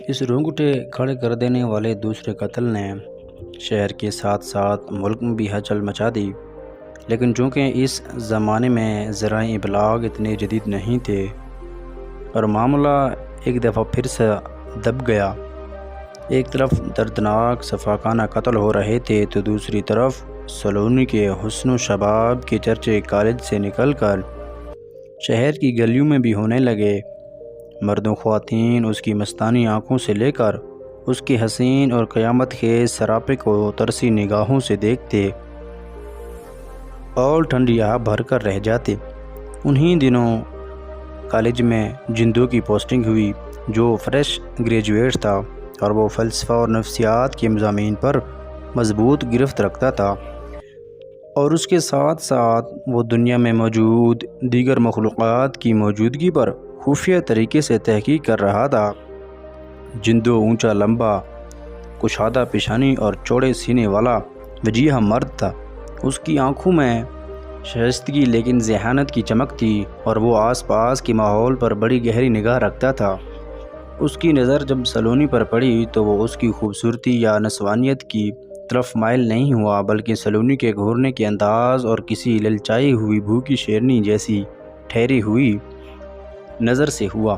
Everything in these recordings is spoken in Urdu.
اس رونگٹے کھڑے کر دینے والے دوسرے قتل نے شہر کے ساتھ ساتھ ملک میں بھی ہلچل مچا دی، لیکن چونکہ اس زمانے میں ذرائع ابلاغ اتنے جدید نہیں تھے اور معاملہ ایک دفعہ پھر سے دب گیا۔ ایک طرف دردناک شفاقانہ قتل ہو رہے تھے تو دوسری طرف سلونی کے حسن و شباب کے چرچے کالج سے نکل کر شہر کی گلیوں میں بھی ہونے لگے۔ مرد و خواتین اس کی مستانی آنکھوں سے لے کر اس کی حسین اور قیامت خیز سراپے کو ترسی نگاہوں سے دیکھتے اور ٹھنڈی آہ بھر کر رہ جاتے۔ انہی دنوں کالج میں جندو کی پوسٹنگ ہوئی، جو فریش گریجویٹ تھا اور وہ فلسفہ اور نفسیات کے مضامین پر مضبوط گرفت رکھتا تھا، اور اس کے ساتھ ساتھ وہ دنیا میں موجود دیگر مخلوقات کی موجودگی پر خفیہ طریقے سے تحقیق کر رہا تھا۔ جندو اونچا لمبا کشادہ پیشانی اور چوڑے سینے والا وجیح مرد تھا۔ اس کی آنکھوں میں شائستگی لیکن ذہانت کی چمک تھی اور وہ آس پاس کے ماحول پر بڑی گہری نگاہ رکھتا تھا۔ اس کی نظر جب سلونی پر پڑی تو وہ اس کی خوبصورتی یا نسوانیت کی طرف مائل نہیں ہوا، بلکہ سلونی کے گھورنے کے انداز اور کسی للچائی ہوئی بھوکی شیرنی جیسی ٹھہری ہوئی نظر سے ہوا۔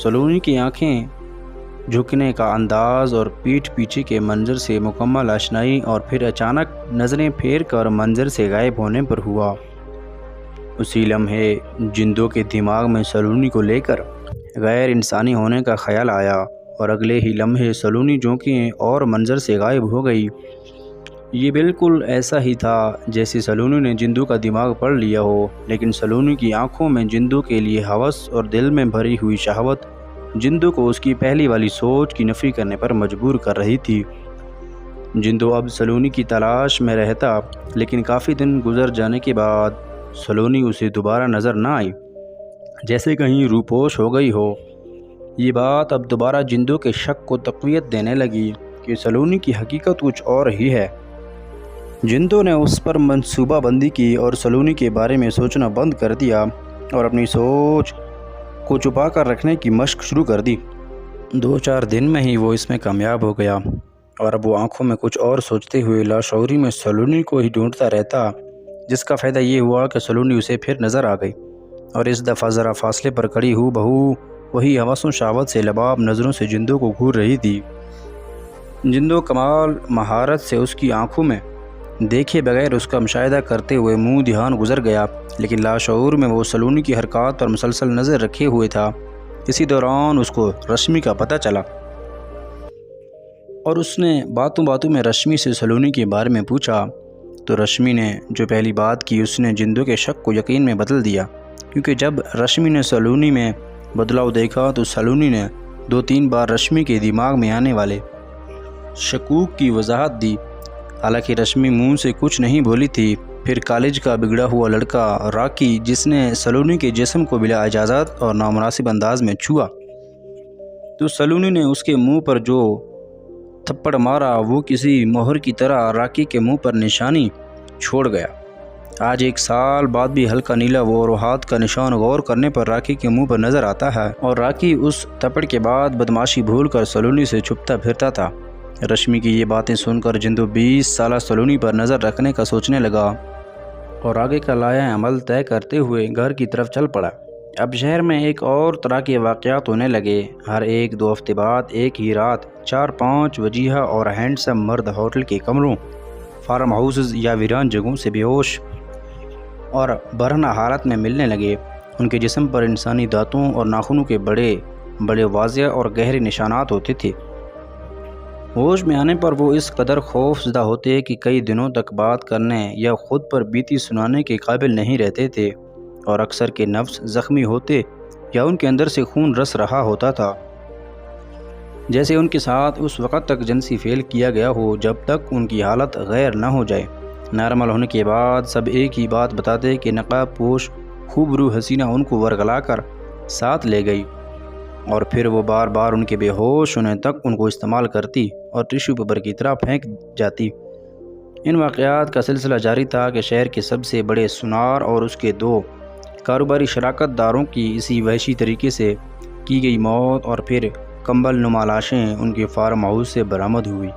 سلونی کی آنکھیں جھکنے کا انداز اور پیٹھ پیچھے کے منظر سے مکمل آشنائی، اور پھر اچانک نظریں پھیر کر منظر سے غائب ہونے پر ہوا۔ اسی لمحے جندو کے دماغ میں سلونی کو لے کر غیر انسانی ہونے کا خیال آیا، اور اگلے ہی لمحے سلونی جھونکی اور منظر سے غائب ہو گئی۔ یہ بالکل ایسا ہی تھا جیسے سلونی نے جندو کا دماغ پڑھ لیا ہو، لیکن سلونی کی آنکھوں میں جندو کے لیے ہوس اور دل میں بھری ہوئی شہوت جندو کو اس کی پہلی والی سوچ کی نفی کرنے پر مجبور کر رہی تھی۔ جندو اب سلونی کی تلاش میں رہتا، لیکن کافی دن گزر جانے کے بعد سلونی اسے دوبارہ نظر نہ آئی، جیسے کہیں روپوش ہو گئی ہو۔ یہ بات اب دوبارہ جندو کے شک کو تقویت دینے لگی کہ سلونی کی حقیقت کچھ اور ہی ہے۔ جندو نے اس پر منصوبہ بندی کی اور سلونی کے بارے میں سوچنا بند کر دیا اور اپنی سوچ کو چھپا کر رکھنے کی مشق شروع کر دی۔ 2-4 دن میں ہی وہ اس میں کامیاب ہو گیا، اور اب وہ آنکھوں میں کچھ اور سوچتے ہوئے لاشعوری میں سلونی کو ہی ڈھونڈتا رہتا، جس کا فائدہ یہ ہوا کہ سلونی اسے پھر نظر آ گئی، اور اس دفعہ ذرا فاصلے پر کھڑی ہو بہو وہی ہوس و شہوت سے لباب نظروں سے جندو کو گھور رہی تھی۔ جندو کمال مہارت سے اس کی آنکھوں میں دیکھے بغیر اس کا مشاہدہ کرتے ہوئے منہ دھیان گزر گیا، لیکن لاشعور میں وہ سلونی کی حرکات پر مسلسل نظر رکھے ہوئے تھا۔ اسی دوران اس کو رشمی کا پتہ چلا، اور اس نے باتوں باتوں میں رشمی سے سلونی کے بارے میں پوچھا، تو رشمی نے جو پہلی بات کی اس نے جندو کے شک کو یقین میں بدل دیا، کیونکہ جب رشمی نے سلونی میں بدلاؤ دیکھا تو سلونی نے 2-3 بار رشمی کے دماغ میں آنے والے شکوک کی وضاحت دی۔ حالانکہ رشمی منہ سے کچھ نہیں بولی تھی۔ پھر کالج کا بگڑا ہوا لڑکا راکی، جس نے سلونی کے جسم کو بلا اجازت اور نامناسب انداز میں چھوا، تو سلونی نے اس کے منہ پر جو تھپڑ مارا وہ کسی مہر کی طرح راکی کے منہ پر نشانی چھوڑ گیا۔ آج 1 سال بعد بھی ہلکا نیلا وہ ہاتھ کا نشان غور کرنے پر راکی کے منہ پر نظر آتا ہے، اور راکی اس تھپڑ کے بعد بدماشی بھول کر سلونی سے چھپتا پھرتا تھا۔ رشمی کی یہ باتیں سن کر جندو 20 سالہ سلونی پر نظر رکھنے کا سوچنے لگا، اور آگے کا لائحہ عمل طے کرتے ہوئے گھر کی طرف چل پڑا۔ اب شہر میں ایک اور طرح کے واقعات ہونے لگے۔ ہر 1-2 ہفتے بعد ایک ہی رات 4-5 وجیح اور ہینڈسم مرد ہوٹل کے کمروں، فارم ہاؤسز یا ویران جگہوں سے بے ہوش اور برہنہ حالت میں ملنے لگے۔ ان کے جسم پر انسانی دانتوں اور ناخنوں کے بڑے بڑے واضح اور گہرے نشانات ہوتے تھے۔ ہوش میں آنے پر وہ اس قدر خوف زدہ ہوتے کہ کئی دنوں تک بات کرنے یا خود پر بیتی سنانے کے قابل نہیں رہتے تھے، اور اکثر کے نفس زخمی ہوتے یا ان کے اندر سے خون رس رہا ہوتا تھا، جیسے ان کے ساتھ اس وقت تک جنسی فعل کیا گیا ہو جب تک ان کی حالت غیر نہ ہو جائے۔ نارمل ہونے کے بعد سب ایک ہی بات بتاتے کہ نقاب پوش خوبرو حسینہ ان کو ورگلا کر ساتھ لے گئی، اور پھر وہ بار بار ان کے بے ہوش ہونے تک ان کو استعمال کرتی اور ٹیشو پیپر کی طرح پھینک جاتی۔ ان واقعات کا سلسلہ جاری تھا کہ شہر کے سب سے بڑے سنار اور اس کے 2 کاروباری شراکت داروں کی اسی وحشی طریقے سے کی گئی موت، اور پھر کمبل نما لاشیں ان کے فارم ہاؤس سے برآمد ہوئی۔